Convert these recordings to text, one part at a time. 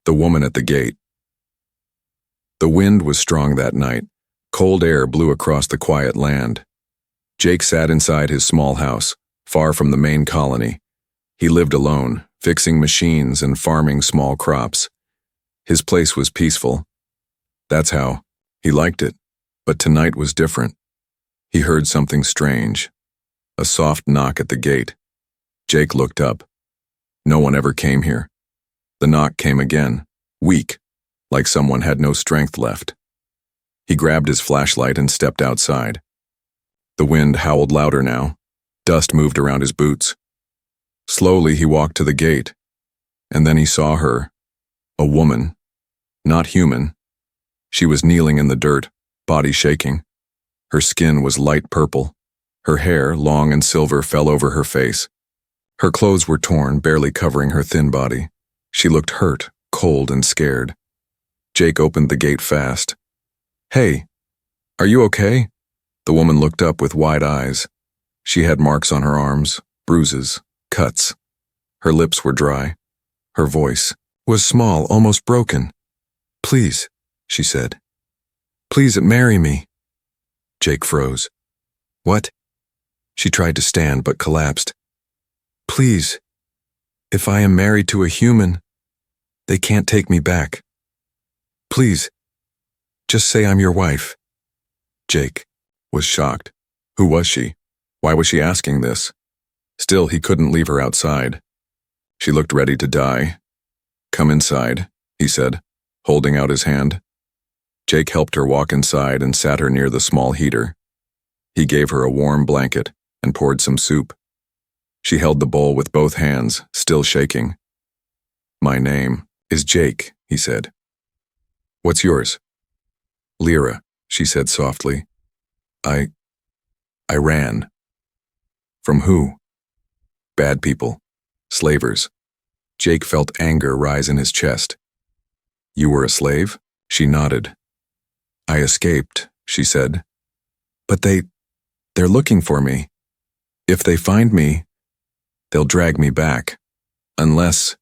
The woman at the gate. The wind was strong that night. Cold air blew across the quiet land. Jake sat inside his small house, far from the main colony. He lived alone, fixing machines and farming small crops. His place was peaceful. That's how he liked it. But tonight was different. He heard something strange. A soft knock at the gate. Jake looked up. No one ever came here. The knock came again, weak, like someone had no strength left. He grabbed his flashlight and stepped outside. The wind howled louder now. Dust moved around his boots. Slowly he walked to the gate, and then he saw her. A woman. Not human. She was kneeling in the dirt, body shaking. Her skin was light purple. Her hair, long and silver, fell over her face. Her clothes were torn, barely covering her thin body. She looked hurt, cold, and scared. Jake opened the gate fast. "Hey, are you okay?" The woman looked up with wide eyes. She had marks on her arms, bruises, cuts. Her lips were dry. Her voice was small, almost broken. "Please," she said. "Please marry me." Jake froze. "What?" She tried to stand but collapsed. "Please, if I am married to a human, they can't take me back. Please, just say I'm your wife." Jake was shocked. Who was she? Why was she asking this? Still, he couldn't leave her outside. She looked ready to die. "Come inside," he said, holding out his hand. Jake helped her walk inside and sat her near the small heater. He gave her a warm blanket and poured some soup. She held the bowl with both hands, still shaking. "My name is Jake," he said. "What's yours?" "Lyra," she said softly. I ran." "From who?" "Bad people. Slavers." Jake felt anger rise in his chest. "You were a slave?" She nodded. "I escaped," she said. "But they're looking for me. If they find me, they'll drag me back. Unless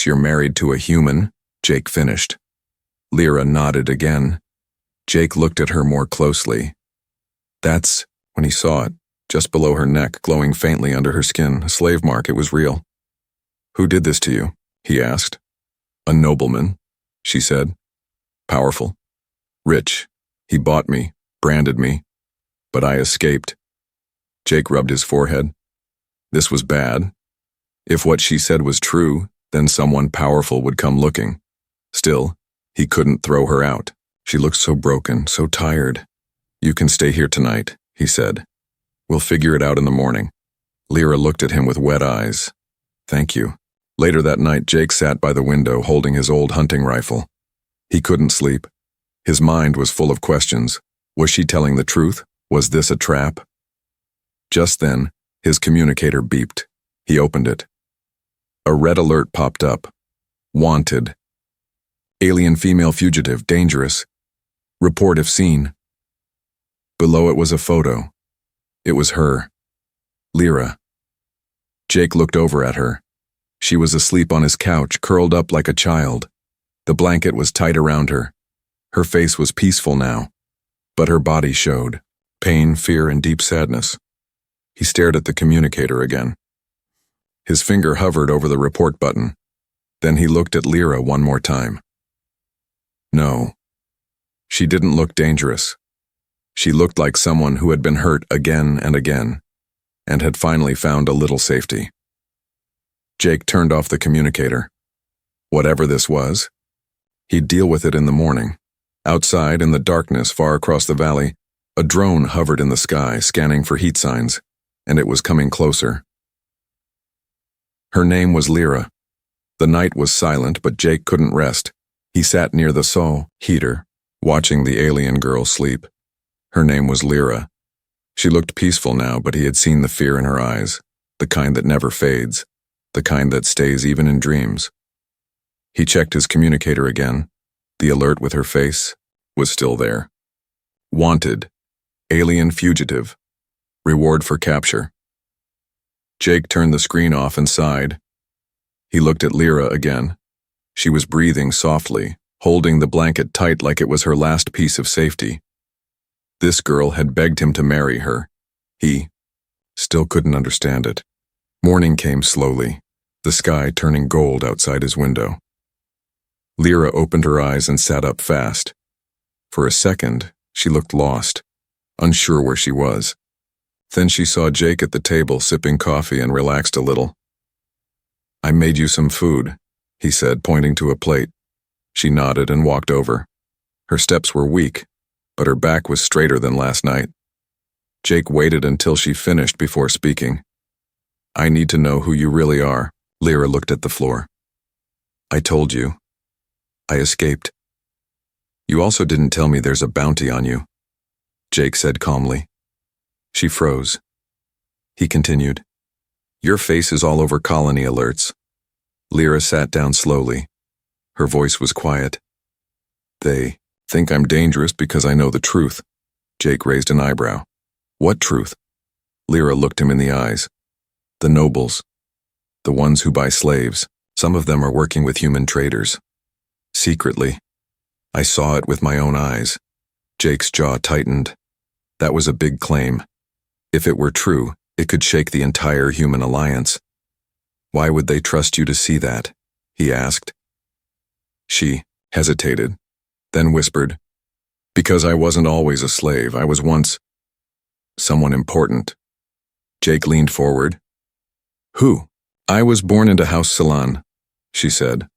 you're married to a human," Jake finished. Lyra nodded again. Jake looked at her more closely. That's when he saw it, just below her neck, glowing faintly under her skin, a slave mark. It was real. "Who did this to you?" he asked. "A nobleman," she said. "Powerful. Rich. He bought me, branded me. But I escaped." Jake rubbed his forehead. This was bad. If what she said was true, then someone powerful would come looking. Still, he couldn't throw her out. She looked so broken, so tired. "You can stay here tonight," he said. "We'll figure it out in the morning." Lyra looked at him with wet eyes. "Thank you." Later that night, Jake sat by the window holding his old hunting rifle. He couldn't sleep. His mind was full of questions. Was she telling the truth? Was this a trap? Just then, his communicator beeped. He opened it. A red alert popped up. "Wanted. Alien female fugitive, dangerous. Report if seen." Below it was a photo. It was her. Lyra. Jake looked over at her. She was asleep on his couch, curled up like a child. The blanket was tight around her. Her face was peaceful now, but her body showed pain, fear, and deep sadness. He stared at the communicator again. His finger hovered over the report button. Then he looked at Lyra one more time. No. She didn't look dangerous. She looked like someone who had been hurt again and again, and had finally found a little safety. Jake turned off the communicator. Whatever this was, he'd deal with it in the morning. Outside, in the darkness far across the valley, a drone hovered in the sky, scanning for heat signs, and it was coming closer. Her name was Lyra. The night was silent, but Jake couldn't rest. He sat near the Sol heater, watching the alien girl sleep. Her name was Lyra. She looked peaceful now, but he had seen the fear in her eyes, the kind that never fades, the kind that stays even in dreams. He checked his communicator again. The alert with her face was still there. Wanted. Alien fugitive. Reward for capture. Jake turned the screen off and sighed. He looked at Lyra again. She was breathing softly, holding the blanket tight like it was her last piece of safety. This girl had begged him to marry her. He still couldn't understand it. Morning came slowly, the sky turning gold outside his window. Lyra opened her eyes and sat up fast. For a second, she looked lost, unsure where she was. Then she saw Jake at the table sipping coffee and relaxed a little. "I made you some food," he said, pointing to a plate. She nodded and walked over. Her steps were weak, but her back was straighter than last night. Jake waited until she finished before speaking. "I need to know who you really are." Lyra looked at the floor. "I told you. I escaped. You also didn't tell me there's a bounty on you," Jake said calmly. She froze. He continued, "Your face is all over colony alerts." Lyra sat down slowly. Her voice was quiet. "They think I'm dangerous because I know the truth." Jake raised an eyebrow. "What truth?" Lyra looked him in the eyes. "The nobles. The ones who buy slaves. Some of them are working with human traders. Secretly. I saw it with my own eyes." Jake's jaw tightened. That was a big claim. If it were true, it could shake the entire human alliance. "Why would they trust you to see that?" he asked. She hesitated, then whispered, "Because I wasn't always a slave. I was once someone important." Jake leaned forward. "Who?" "I was born into House Salon," she said.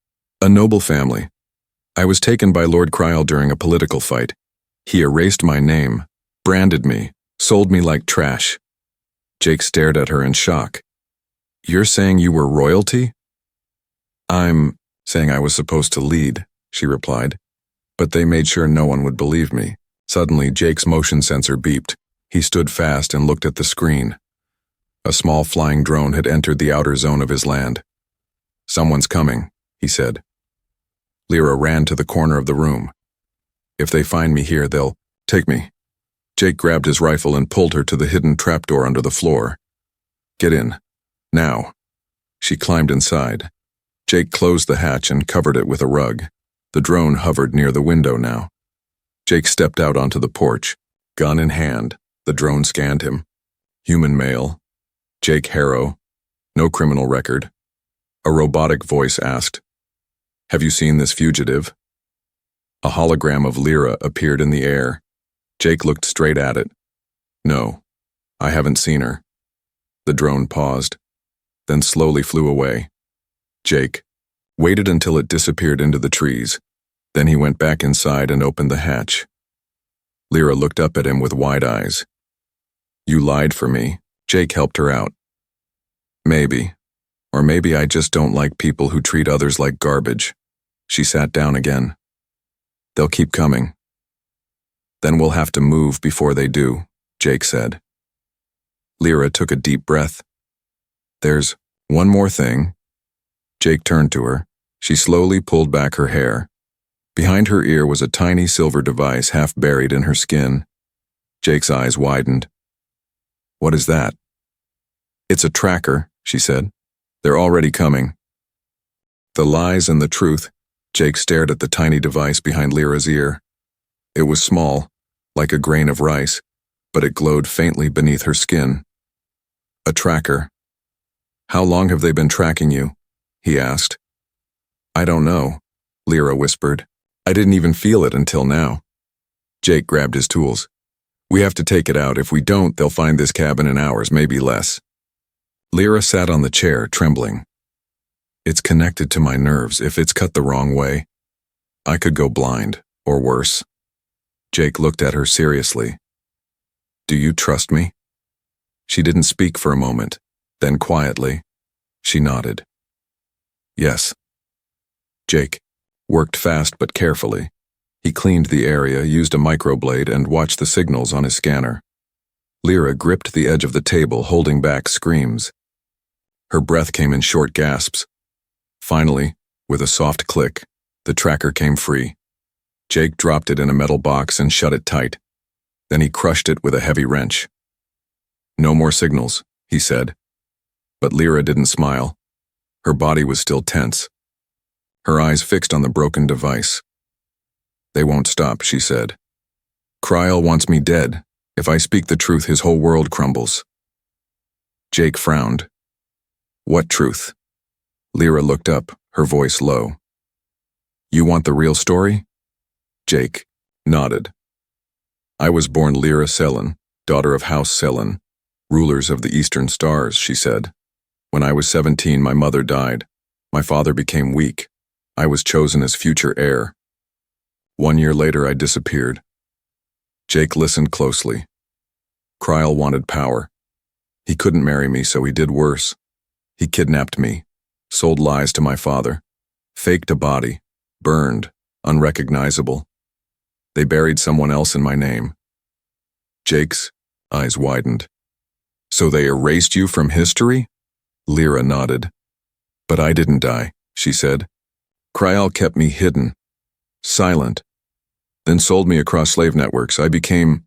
"A noble family. I was taken by Lord Kryl during a political fight. He erased my name, branded me, sold me like trash." Jake stared at her in shock. "You're saying you were royalty?" "I'm saying I was supposed to lead," she replied. "But they made sure no one would believe me." Suddenly, Jake's motion sensor beeped. He stood fast and looked at the screen. A small flying drone had entered the outer zone of his land. "Someone's coming," he said. Lyra ran to the corner of the room. "If they find me here, they'll take me." Jake grabbed his rifle and pulled her to the hidden trapdoor under the floor. "Get in. Now." She climbed inside. Jake closed the hatch and covered it with a rug. The drone hovered near the window now. Jake stepped out onto the porch. Gun in hand, the drone scanned him. Human male. Jake Harrow. No criminal record. A robotic voice asked, "Have you seen this fugitive?" A hologram of Lyra appeared in the air. Jake looked straight at it. "No, I haven't seen her." The drone paused, then slowly flew away. Jake waited until it disappeared into the trees. Then he went back inside and opened the hatch. Lyra looked up at him with wide eyes. "You lied for me." Jake helped her out. "Maybe. Or maybe I just don't like people who treat others like garbage." She sat down again. "They'll keep coming." "Then we'll have to move before they do," Jake said. Lyra took a deep breath. "There's one more thing." Jake turned to her. She slowly pulled back her hair. Behind her ear was a tiny silver device half buried in her skin. Jake's eyes widened. "What is that?" "It's a tracker," she said. "They're already coming." The lies and the truth. Jake stared at the tiny device behind Lyra's ear. It was small, like a grain of rice, but it glowed faintly beneath her skin. "A tracker. How long have they been tracking you?" he asked. "I don't know," Lyra whispered. "I didn't even feel it until now." Jake grabbed his tools. "We have to take it out. If we don't, they'll find this cabin in hours, maybe less." Lyra sat on the chair, trembling. "It's connected to my nerves. If it's cut the wrong way, I could go blind, or worse." Jake looked at her seriously. "Do you trust me?" She didn't speak for a moment. Then quietly, she nodded. "Yes." Jake worked fast but carefully. He cleaned the area, used a microblade, and watched the signals on his scanner. Lyra gripped the edge of the table, holding back screams. Her breath came in short gasps. Finally, with a soft click, the tracker came free. Jake dropped it in a metal box and shut it tight. Then he crushed it with a heavy wrench. "No more signals," he said. But Lyra didn't smile. Her body was still tense. her eyes fixed on the broken device. "They won't stop," she said. "Kryl wants me dead. If I speak the truth, his whole world crumbles." Jake frowned. "What truth?" Lyra looked up, her voice low. "You want the real story?" Jake nodded. "I was born Lyra Selen, daughter of House Selen, rulers of the Eastern Stars," she said. "When I was 17, my mother died. My father became weak. I was chosen as future heir. 1 year later, I disappeared." Jake listened closely. Kryl wanted power. He couldn't marry me, so he did worse. He kidnapped me, sold lies to my father, faked a body, burned, unrecognizable. They buried someone else in my name. Jake's eyes widened. "So they erased you from history?" Lyra nodded. "But I didn't die," she said. "Kryl kept me hidden, silent, then sold me across slave networks. I became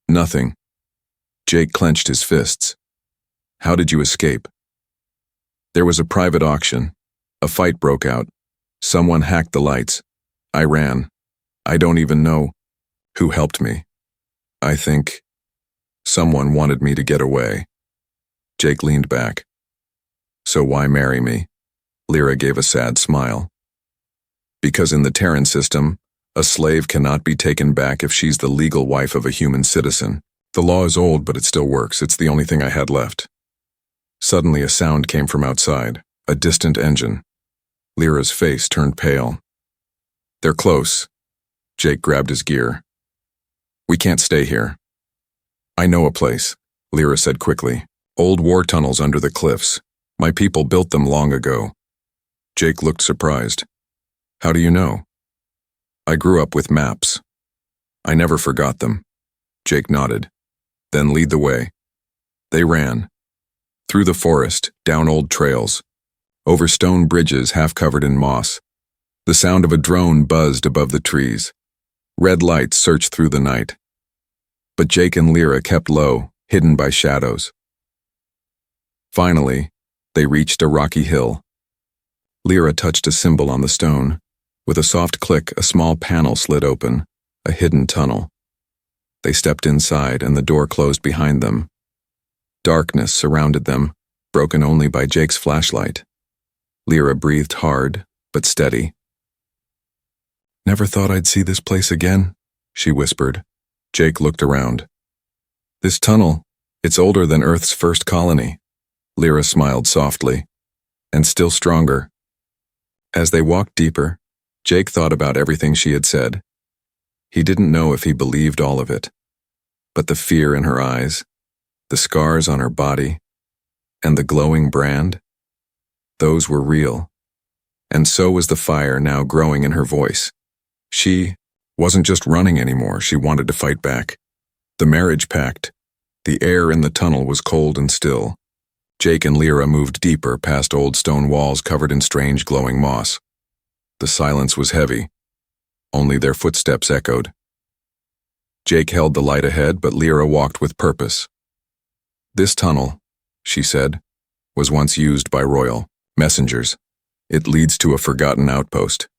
nothing." Jake clenched his fists. "How did you escape?" "There was a private auction. A fight broke out. Someone hacked the lights. I ran. I don't even know who helped me. I think someone wanted me to get away." Jake leaned back. "So why marry me?" Lyra gave a sad smile. "Because in the Terran system, a slave cannot be taken back if she's the legal wife of a human citizen. The law is old, but it still works. It's the only thing I had left." Suddenly a sound came from outside, a distant engine. Lyra's face turned pale. "They're close." Jake grabbed his gear. "We can't stay here." "I know a place," Lyra said quickly. "Old war tunnels under the cliffs. My people built them long ago." Jake looked surprised. "How do you know?" "I grew up with maps. I never forgot them." Jake nodded. "Then lead the way." They ran. Through the forest, down old trails, over stone bridges half covered in moss. The sound of a drone buzzed above the trees. Red lights searched through the night. But Jake and Lyra kept low, hidden by shadows. Finally, they reached a rocky hill. Lyra touched a symbol on the stone. With a soft click, a small panel slid open, a hidden tunnel. They stepped inside, and the door closed behind them. Darkness surrounded them, broken only by Jake's flashlight. Lyra breathed hard, but steady. "Never thought I'd see this place again," she whispered. Jake looked around. "This tunnel, it's older than Earth's first colony." Lyra smiled softly, and still stronger. As they walked deeper, Jake thought about everything she had said. He didn't know if he believed all of it, but the fear in her eyes, the scars on her body, and the glowing brand, those were real. And so was the fire now growing in her voice. She wasn't just running anymore, she wanted to fight back. The marriage pact. The air in the tunnel was cold and still. Jake and Lyra moved deeper past old stone walls covered in strange glowing moss. The silence was heavy. Only their footsteps echoed. Jake held the light ahead, but Lyra walked with purpose. "This tunnel," she said, "was once used by royal messengers. It leads to a forgotten outpost."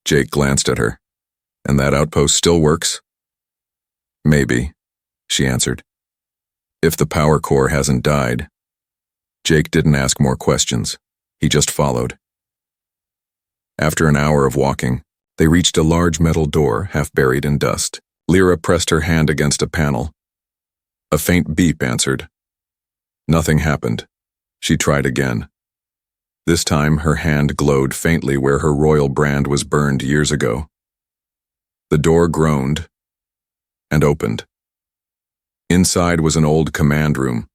Jake glanced at her. "And that outpost still works?" "Maybe," she answered. "If the power core hasn't died." Jake didn't ask more questions. He just followed. After an hour of walking, they reached a large metal door half buried in dust. Lyra pressed her hand against a panel. A faint beep answered. Nothing happened. She tried again. This time, her hand glowed faintly where her royal brand was burned years ago. The door groaned and opened. Inside was an old command room,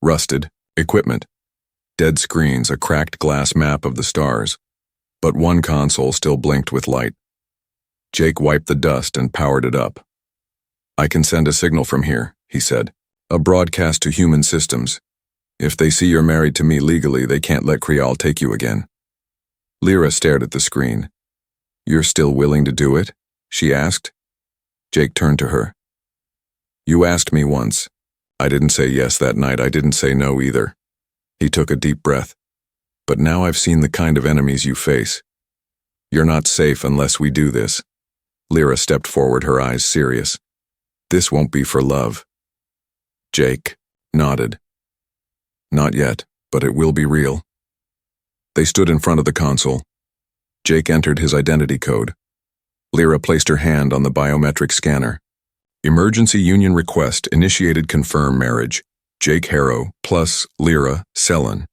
rusted, equipment, dead screens, a cracked glass map of the stars, but one console still blinked with light. Jake wiped the dust and powered it up. "I can send a signal from here," he said. "A broadcast to human systems. If they see you're married to me legally, they can't let Kryl take you again." Lyra stared at the screen. "You're still willing to do it?" she asked. Jake turned to her. "You asked me once. I didn't say yes that night. I didn't say no either." He took a deep breath. "But now I've seen the kind of enemies you face. You're not safe unless we do this. Lyra stepped forward, her eyes serious. This won't be for love. Jake nodded. Not yet, but it will be real. They stood in front of the console. Jake entered his identity code. Lyra placed her hand on the biometric scanner. Emergency union request initiated. Confirm marriage. Jake Harrow plus Lyra Sellen.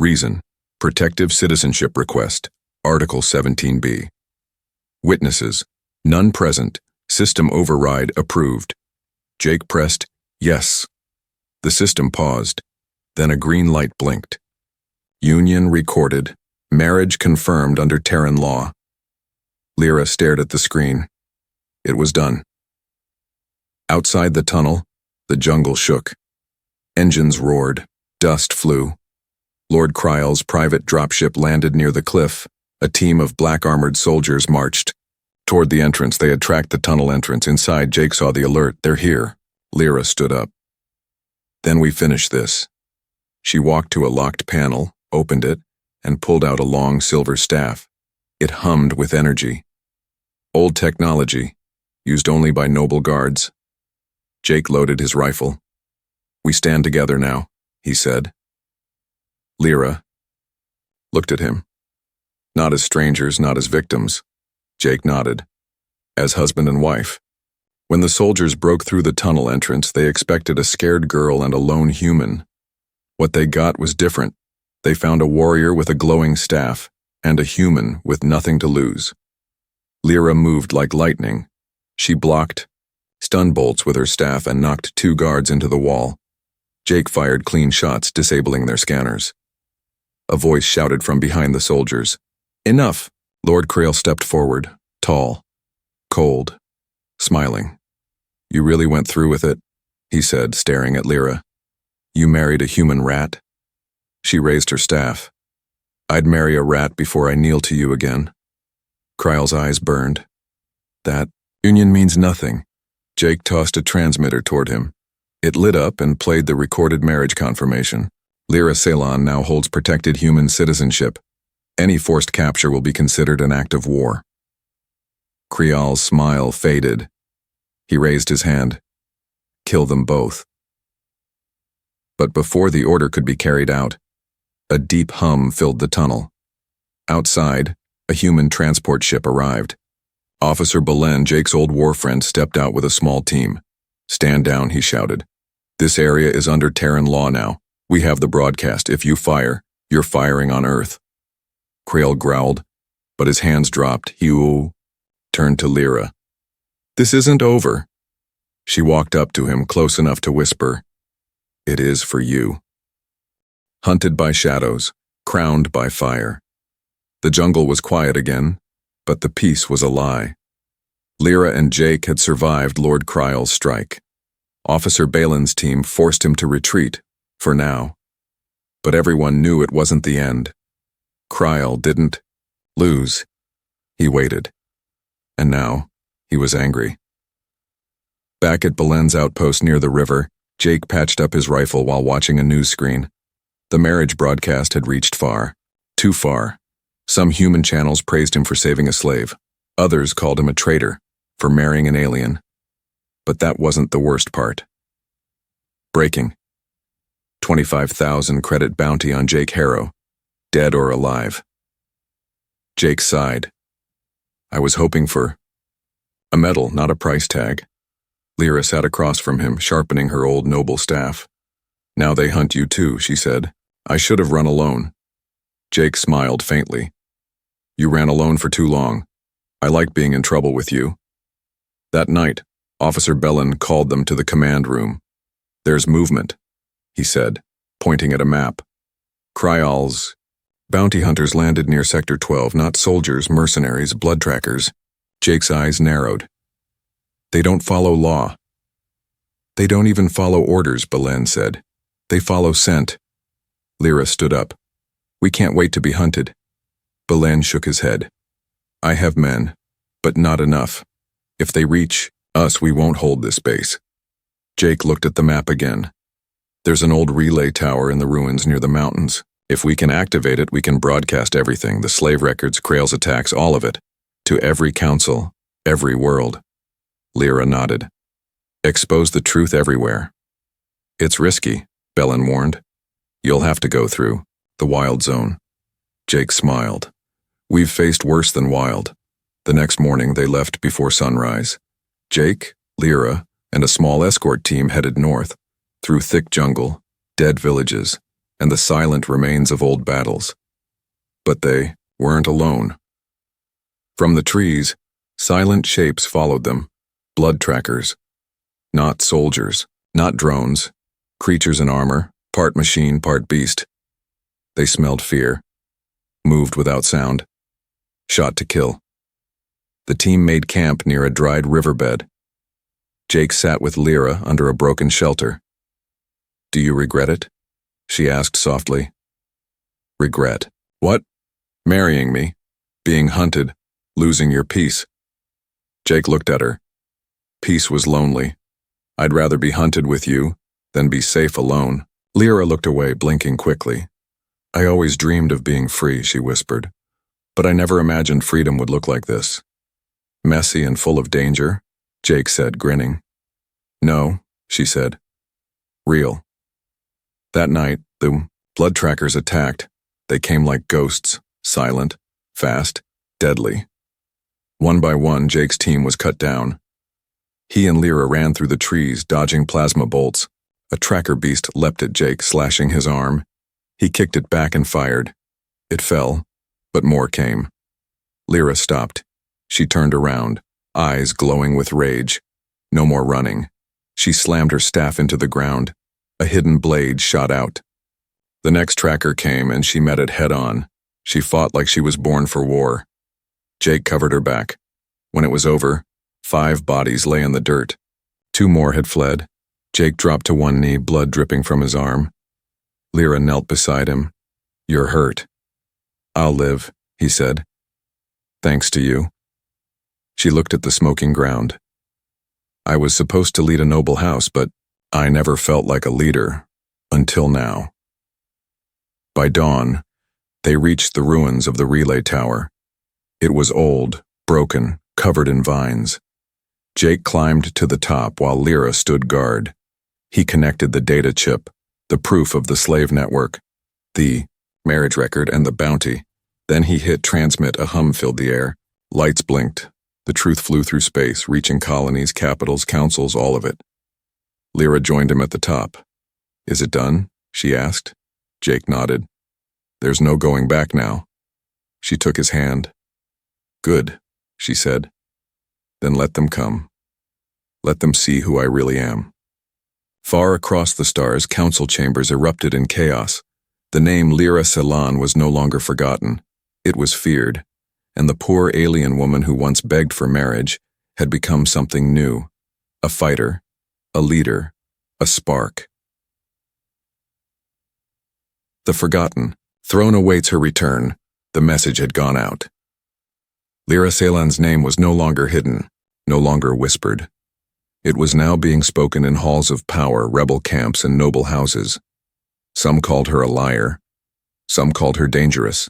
Reason: protective citizenship request. Article 17B. Witnesses: none present. System override approved. Jake pressed yes. The system paused. Then a green light blinked. Union recorded. Marriage confirmed under Terran law. Lyra stared at the screen. It was done. Outside the tunnel, the jungle shook. Engines roared. Dust flew. Lord Kryle's private dropship landed near the cliff. A team of black-armored soldiers marched. Toward the entrance, they had tracked the tunnel entrance. Inside, Jake saw the alert. They're here. Lyra stood up. Then we finish this. She walked to a locked panel, opened it, and pulled out a long silver staff. It hummed with energy. Old technology, used only by noble guards. Jake loaded his rifle. We stand together now, he said. Lyra looked at him. Not as strangers, not as victims. Jake nodded. As husband and wife. When the soldiers broke through the tunnel entrance, they expected a scared girl and a lone human. What they got was different. They found a warrior with a glowing staff, and a human with nothing to lose. Lyra moved like lightning. She blocked stun bolts with her staff and knocked 2 guards into the wall. Jake fired clean shots, disabling their scanners. A voice shouted from behind the soldiers. Enough! Lord Krale stepped forward, tall, cold, smiling. You really went through with it, he said, staring at Lyra. You married a human rat? She raised her staff. I'd marry a rat before I kneel to you again. Kryle's eyes burned. That union means nothing. Jake tossed a transmitter toward him. It lit up and played the recorded marriage confirmation. Lyra Ceylon now holds protected human citizenship. Any forced capture will be considered an act of war. Kryal's smile faded. He raised his hand. Kill them both. But before the order could be carried out, a deep hum filled the tunnel. Outside, a human transport ship arrived. Officer Belen, Jake's old war friend, stepped out with a small team. Stand down, he shouted. This area is under Terran law now. We have the broadcast. If you fire, you're firing on Earth. Krale growled, but his hands dropped. He turned to Lyra. This isn't over. She walked up to him, close enough to whisper, It is for you. Hunted by shadows, crowned by fire. The jungle was quiet again, but the peace was a lie. Lyra and Jake had survived Lord Kryle's strike. Officer Balin's team forced him to retreat, for now. But everyone knew it wasn't the end. Kryle didn't lose. He waited. And now, he was angry. Back at Belen's outpost near the river, Jake patched up his rifle while watching a news screen. The marriage broadcast had reached far. Too far. Some human channels praised him for saving a slave. Others called him a traitor, for marrying an alien. But that wasn't the worst part. Breaking. 25,000 credit bounty on Jake Harrow, dead or alive. Jake sighed. I was hoping for a medal, not a price tag. Lyra sat across from him, sharpening her old noble staff. Now they hunt you too, she said. I should have run alone. Jake smiled faintly. You ran alone for too long. I like being in trouble with you. That night, Officer Belen called them to the command room. There's movement, he said, pointing at a map. Kryal's bounty hunters landed near Sector 12, not soldiers, mercenaries, blood trackers. Jake's eyes narrowed. They don't follow law. They don't even follow orders, Belen said. They follow scent. Lyra stood up. We can't wait to be hunted. Belen shook his head. I have men, but not enough. If they reach us, we won't hold this base. Jake looked at the map again. There's an old relay tower in the ruins near the mountains. If we can activate it, we can broadcast everything, the slave records, Krail's attacks, all of it, to every council, every world. Lyra nodded. Expose the truth everywhere. It's risky, Belen warned. You'll have to go through the wild zone. Jake smiled. We've faced worse than wild. The next morning they left before sunrise. Jake, Lyra, and a small escort team headed north, through thick jungle, dead villages, and the silent remains of old battles. But they weren't alone. From the trees, silent shapes followed them, blood trackers. Not soldiers, not drones, creatures in armor, part machine, part beast. They smelled fear, moved without sound, shot to kill. The team made camp near a dried riverbed. Jake sat with Lyra under a broken shelter. Do you regret it? She asked softly. Regret? What? Marrying me, being hunted, losing your peace. Jake looked at her. Peace was lonely. I'd rather be hunted with you than be safe alone. Lyra looked away, blinking quickly. I always dreamed of being free, she whispered, but I never imagined freedom would look like this. Messy and full of danger, Jake said, grinning. No, she said. Real. That night, the blood trackers attacked. They came like ghosts, silent, fast, deadly. One by one, Jake's team was cut down. He and Lyra ran through the trees, dodging plasma bolts. A tracker beast leapt at Jake, slashing his arm. He kicked it back and fired. It fell, but more came. Lyra stopped. She turned around, eyes glowing with rage. No more running. She slammed her staff into the ground. A hidden blade shot out. The next tracker came and she met it head-on. She fought like she was born for war. Jake covered her back. When it was over, 5 bodies lay in the dirt. 2 more had fled. Jake dropped to one knee, blood dripping from his arm. Lyra knelt beside him. You're hurt. I'll live, he said. Thanks to you. She looked at the smoking ground. I was supposed to lead a noble house, but I never felt like a leader, until now. By dawn, they reached the ruins of the relay tower. It was old, broken, covered in vines. Jake climbed to the top while Lyra stood guard. He connected the data chip, the proof of the slave network, the marriage record, and the bounty. Then he hit transmit. A hum filled the air. Lights blinked. The truth flew through space, reaching colonies, capitals, councils, all of it. Lyra joined him at the top. Is it done? She asked. Jake nodded. There's no going back now. She took his hand. Good, she said. Then let them come. Let them see who I really am. Far across the stars, council chambers erupted in chaos. The name Lyra Celan was no longer forgotten. It was feared, and the poor alien woman who once begged for marriage had become something new. A fighter, a leader, a spark. The forgotten. Throne awaits her return. The message had gone out. Lyra Celan's name was no longer hidden, no longer whispered. It was now being spoken in halls of power, rebel camps, and noble houses. Some called her a liar. Some called her dangerous.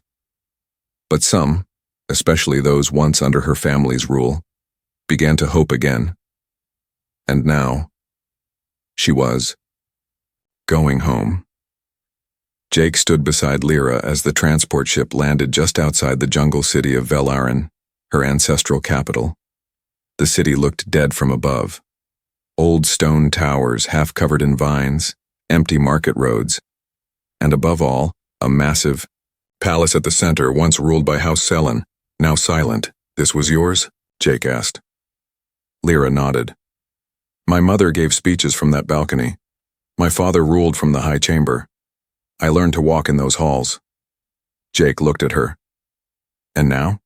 But some, especially those once under her family's rule, began to hope again. And now, she was going home. Jake stood beside Lyra as the transport ship landed just outside the jungle city of Velarin, her ancestral capital. The city looked dead from above. Old stone towers half covered in vines, empty market roads, and above all, a massive palace at the center, once ruled by House Celan, now silent. This was yours? Jake asked. Lyra nodded. My mother gave speeches from that balcony. My father ruled from the high chamber. I learned to walk in those halls. Jake looked at her. And now?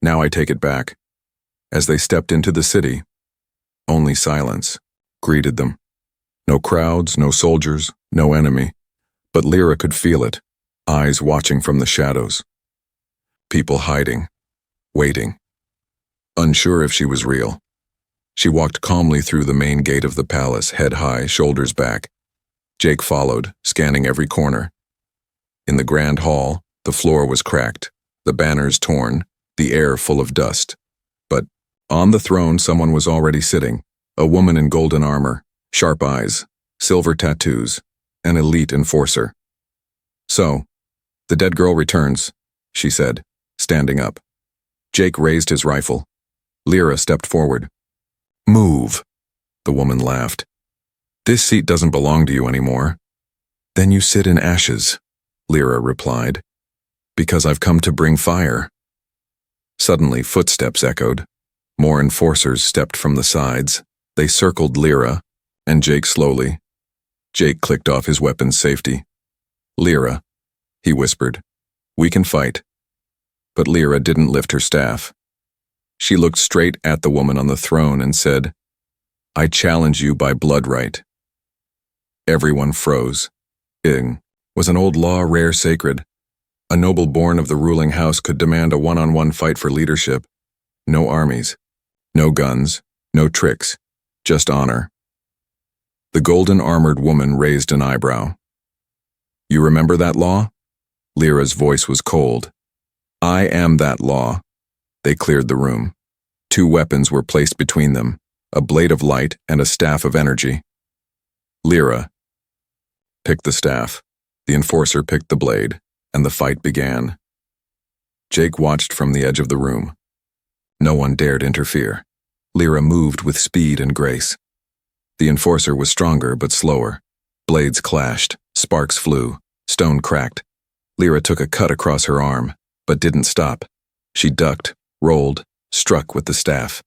Now I take it back. As they stepped into the city, only silence greeted them. No crowds, no soldiers, no enemy. But Lyra could feel it, eyes watching from the shadows. People hiding, waiting, unsure if she was real. She walked calmly through the main gate of the palace, head high, shoulders back. Jake followed, scanning every corner. In the grand hall, the floor was cracked, the banners torn, the air full of dust. But on the throne someone was already sitting, a woman in golden armor, sharp eyes, silver tattoos, an elite enforcer. "So, the dead girl returns," she said, standing up. Jake raised his rifle. Lyra stepped forward. "Move," the woman laughed. "This seat doesn't belong to you anymore." "Then you sit in ashes," Lyra replied. "Because I've come to bring fire." Suddenly, footsteps echoed. More enforcers stepped from the sides. They circled Lyra, and Jake slowly. Jake clicked off his weapon's safety. "Lyra," he whispered, "we can fight." But Lyra didn't lift her staff. She looked straight at the woman on the throne and said, "I challenge you by blood right." Everyone froze. Ing was an old law rare sacred. A noble born of the ruling house could demand a one-on-one fight for leadership. No armies, no guns, no tricks, just honor. The golden-armored woman raised an eyebrow. "You remember that law?" Lyra's voice was cold. "I am that law." They cleared the room. 2 weapons were placed between them, a blade of light and a staff of energy. Lyra picked the staff, the enforcer picked the blade, and the fight began. Jake watched from the edge of the room. No one dared interfere. Lyra moved with speed and grace. The enforcer was stronger but slower. Blades clashed, sparks flew, stone cracked. Lyra took a cut across her arm, but didn't stop. She ducked, rolled, struck with the staff.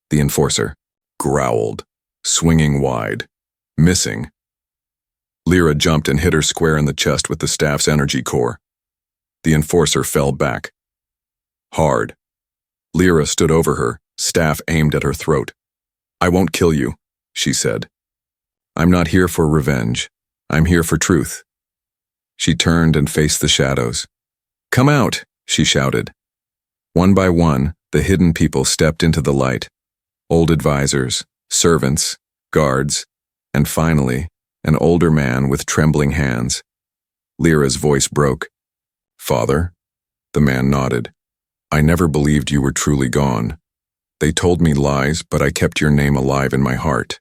The enforcer growled, swinging wide, missing. Lyra jumped and hit her square in the chest with the staff's energy core. The enforcer fell back. Hard. Lyra stood over her, staff aimed at her throat. "I won't kill you," she said. "I'm not here for revenge. I'm here for truth." She turned and faced the shadows. "Come out," she shouted. One by one, the hidden people stepped into the light. Old advisors, servants, guards, and finally, an older man with trembling hands. Lyra's voice broke. "Father?" The man nodded. "I never believed you were truly gone. They told me lies, but I kept your name alive in my heart."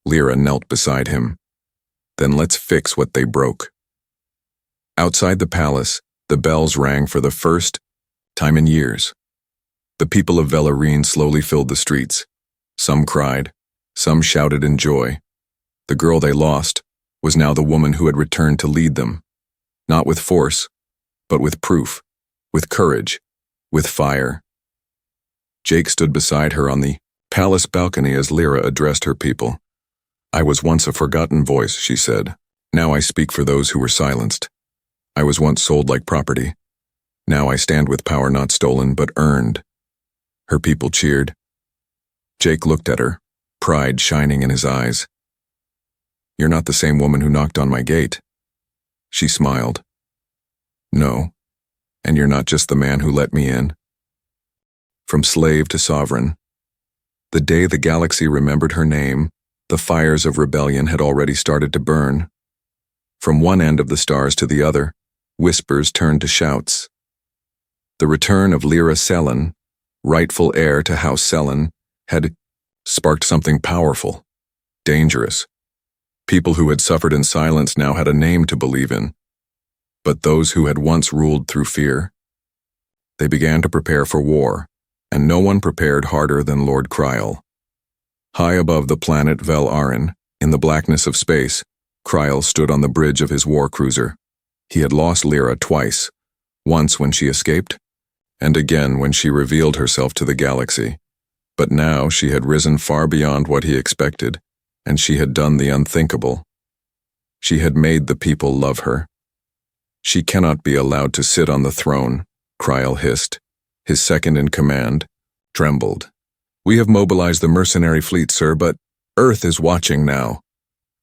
Lyra knelt beside him. "Then let's fix what they broke." Outside the palace, the bells rang for the first time in years. The people of Velarine slowly filled the streets. Some cried, some shouted in joy. The girl they lost was now the woman who had returned to lead them, not with force, but with proof, with courage, with fire. Jake stood beside her on the palace balcony as Lyra addressed her people. "I was once a forgotten voice," she said. "Now I speak for those who were silenced. I was once sold like property. Now I stand with power not stolen, but earned." Her people cheered. Jake looked at her, pride shining in his eyes. "You're not the same woman who knocked on my gate." She smiled. "No, and you're not just the man who let me in." From slave to sovereign. The day the galaxy remembered her name, the fires of rebellion had already started to burn. From one end of the stars to the other, whispers turned to shouts. The return of Lyra Sellen, rightful heir to House Sellen, had sparked something powerful, dangerous. People who had suffered in silence now had a name to believe in. But those who had once ruled through fear, they began to prepare for war, and no one prepared harder than Lord Kryl. High above the planet Vel Arin, in the blackness of space, Kryl stood on the bridge of his war cruiser. He had lost Lyra twice, once when she escaped, and again when she revealed herself to the galaxy. But now she had risen far beyond what he expected, and she had done the unthinkable. She had made the people love her. "She cannot be allowed to sit on the throne," Kryl hissed. His second in command trembled. "We have mobilized the mercenary fleet, sir, but Earth is watching now."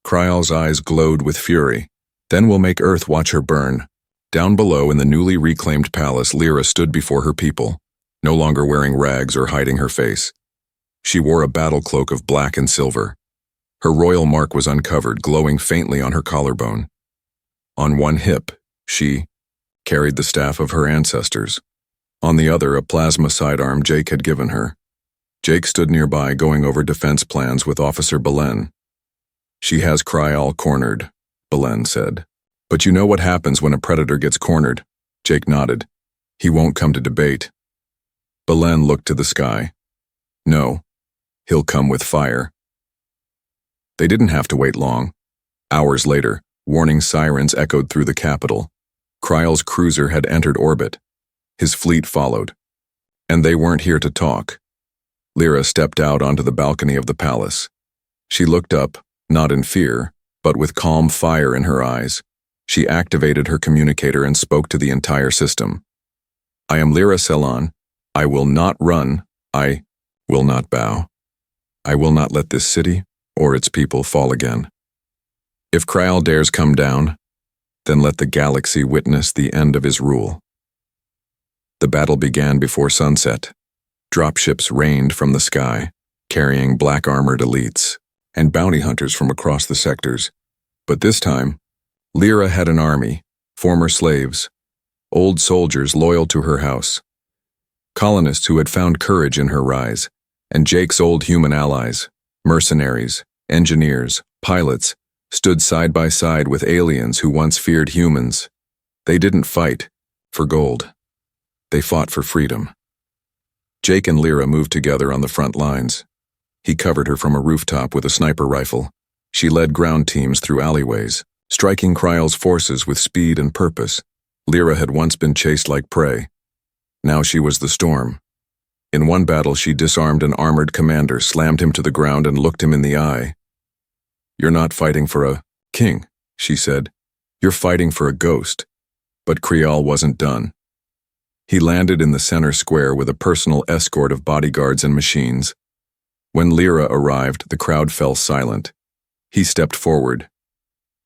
Kryl's eyes glowed with fury. "Then we'll make Earth watch her burn." Down below in the newly reclaimed palace, Lyra stood before her people, no longer wearing rags or hiding her face. She wore a battle cloak of black and silver. Her royal mark was uncovered, glowing faintly on her collarbone. On one hip, She carried the staff of her ancestors. On the other, a plasma sidearm Jake had given her. Jake stood nearby going over defense plans with Officer Belen. She has Kryal cornered, Belen said. But you know what happens when a predator gets cornered? Jake nodded. He won't come to debate. Belen looked to the sky. No, he'll come with fire. They didn't have to wait long. Hours later, warning sirens echoed through the capital. Kryal's cruiser had entered orbit. His fleet followed. And they weren't here to talk. Lyra stepped out onto the balcony of the palace. She looked up, not in fear, but with calm fire in her eyes. She activated her communicator and spoke to the entire system. I am Lyra Ceylon. I will not run. I will not bow. I will not let this city or its people fall again. If Kryal dares come down, then let the galaxy witness the end of his rule. The battle began before sunset. Dropships rained from the sky, carrying black-armored elites and bounty hunters from across the sectors. But this time, Lyra had an army, former slaves, old soldiers loyal to her house, colonists who had found courage in her rise, and Jake's old human allies, mercenaries, engineers, pilots, stood side by side with aliens who once feared humans. They didn't fight for gold. They fought for freedom. Jake and Lyra moved together on the front lines. He covered her from a rooftop with a sniper rifle. She led ground teams through alleyways, striking Kryal's forces with speed and purpose. Lyra had once been chased like prey. Now she was the storm. In one battle, she disarmed an armored commander, slammed him to the ground, and looked him in the eye. You're not fighting for a king, she said. You're fighting for a ghost. But Kryal wasn't done. He landed in the center square with a personal escort of bodyguards and machines. When Lyra arrived, the crowd fell silent. He stepped forward.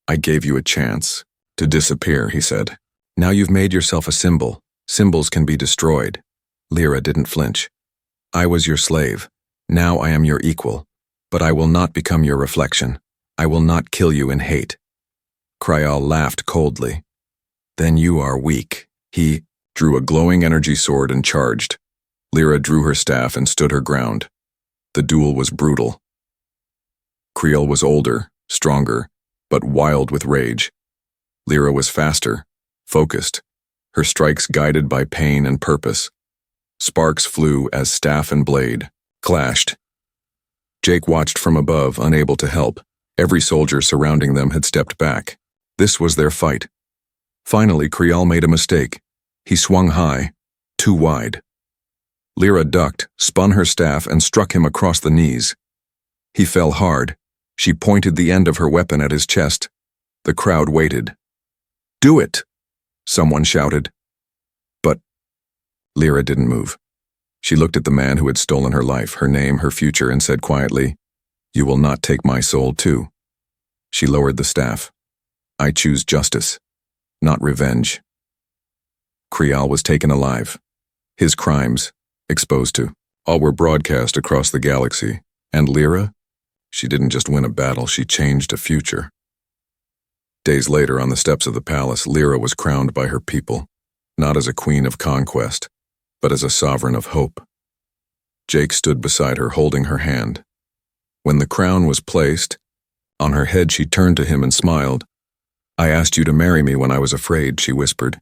I gave you a chance to disappear, he said. Now you've made yourself a symbol. Symbols can be destroyed. Lyra didn't flinch. I was your slave. Now I am your equal. But I will not become your reflection. I will not kill you in hate. Kryal laughed coldly. Then you are weak. He drew a glowing energy sword and charged. Lyra drew her staff and stood her ground. The duel was brutal. Kryal was older, stronger, but wild with rage. Lyra was faster, focused, her strikes guided by pain and purpose. Sparks flew as staff and blade clashed. Jake watched from above, unable to help. Every soldier surrounding them had stepped back. This was their fight. Finally, Kryal made a mistake. He swung high, too wide. Lyra ducked, spun her staff, and struck him across the knees. He fell hard. She pointed the end of her weapon at his chest. The crowd waited. Do it! Someone shouted. But Lyra didn't move. She looked at the man who had stolen her life, her name, her future, and said quietly, You will not take my soul too. She lowered the staff. I choose justice, not revenge. Kryal was taken alive. His crimes, exposed to, all were broadcast across the galaxy. And Lyra? She didn't just win a battle, she changed a future. Days later, on the steps of the palace, Lyra was crowned by her people, not as a queen of conquest, but as a sovereign of hope. Jake stood beside her, holding her hand. When the crown was placed on her head, she turned to him and smiled. I asked you to marry me when I was afraid, she whispered.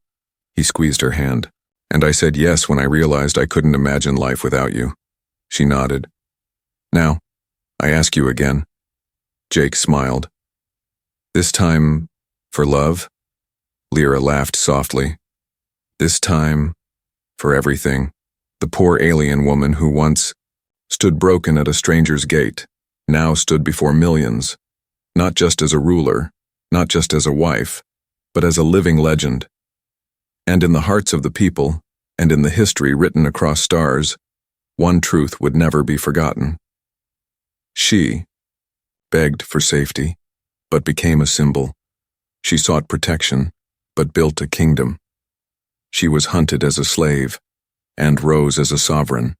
He squeezed her hand. And I said yes when I realized I couldn't imagine life without you. She nodded. Now, I ask you again. Jake smiled. This time, for love? Lyra laughed softly. This time, for everything. The poor alien woman who once stood broken at a stranger's gate, now stood before millions, not just as a ruler, not just as a wife, but as a living legend. And in the hearts of the people, and in the history written across stars, one truth would never be forgotten. She begged for safety, but became a symbol. She sought protection, but built a kingdom. She was hunted as a slave, and rose as a sovereign.